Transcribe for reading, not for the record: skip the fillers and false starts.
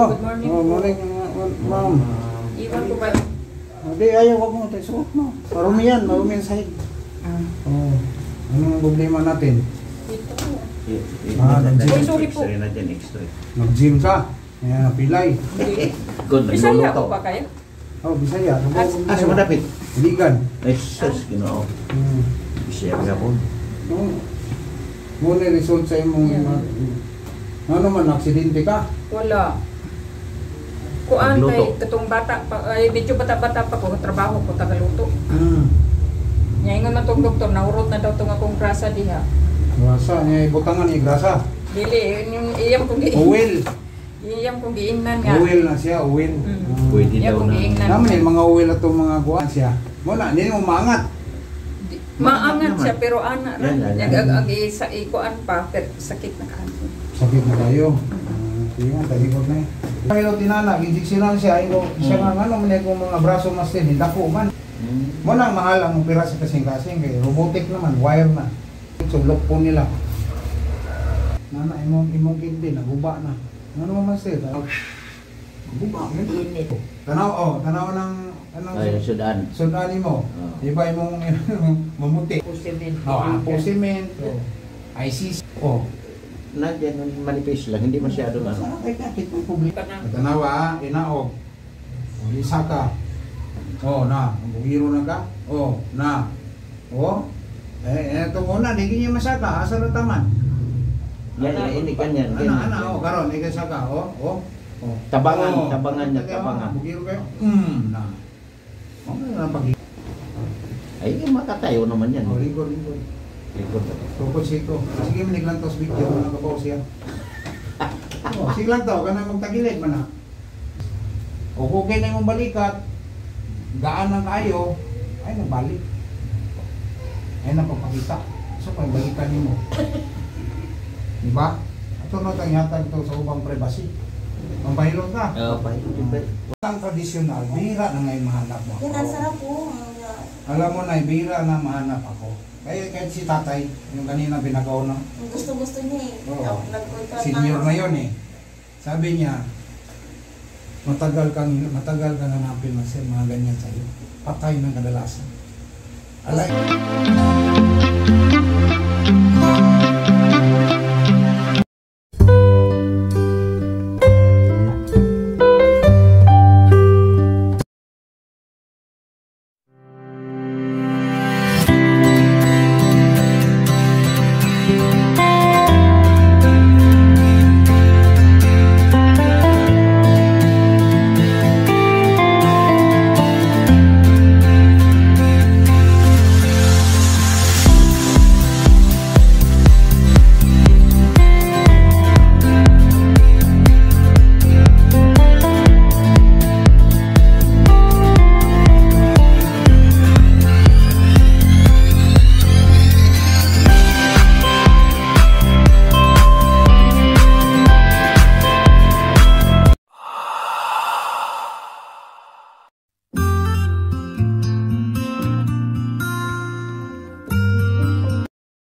Good morning po. Morning, ma'am. Iwan ko ba? Hindi, ayaw, wag mo. Suot mo. Marumi yan sa'yo. Oo. Anong problema natin? Dito po. Nag-gym. Sorry po. Nag-gym ka. Kaya napilay. Bisaya po ba kayo? Oh, Bisaya. Sa madapit? Ligan. Ay, sus, ginoo. Bisaya ka po. Muna result sa imong ano man, aksidente ka? Wala. Kuan Nagluto. kay katong bata pa, ay medyo bata-bata pa ko trabaho ko tagaluto. Nya ingon man tong doktor naurot na daw tong akong grasa diha. Grasa niya butangan ni grasa. Dili yung iyam kong Oil. iyam kong giingnan nga. Oil na siya, oil. Pwede Iyam daw kong na. giingnan. Naman yung mga oil na itong mga guwan siya. Muna, hindi mo maangat. Maangat siya pero ana ra. Yan. Nag-agi sa ikuan pa pero sakit na kanto. Sakit na kayo. Sige nga, talikod na eh. Pero tinala, injeksyonan siya. Siya nga ano, manay kong mga braso mas din, hindako man. Muna, mahal ang opera sa kasing-kasing. Kaya robotic naman, wire na. So, lock po nila. Nana, imong kindi, naguba na. Ano naman sir? Naguba. Tanaw ng Ay, sudan. sundani mo. Iba imong mamuti. Cement. ICC. Nandiyan, manipis lang, hindi masyado ano. Tanawa, inaog. Isa ka. Na. Bugiro na ka. Na. Ito muna, di niya masaka. Asa na taman? Yan, ini kanyan. Karon, ikaw saka. Tabangan niya, tabangan. Bugiro kayo. Na. Na pag Ay, makatayo naman yan. Lingkod. Likod. Focus ito. Sige, manig lang to sa video. Nakabaw siya. Sige lang to. Kanang magtagilid man na. Okay na yung balikat. Gaan ng kayo. Ay, nagbalik. Ay, napapakita. So, kung balikan niyo mo. Diba? Ito na tanyatag to sa ubang privacy. Pampahilot ka. Ang tradisyonal, bihira na ngayon mahanap mo ako. Yan, ang sarap po. Alam mo na, bihira na mahanap ako. Kaya kahit si tatay, yung kanina binagaw na. Gusto-gusto niya eh. Oo. Nag-contract Senior na yun eh. Sabi niya, matagal kang hanapin mga ganyan sa'yo. Patay ng kadalasan. Alay.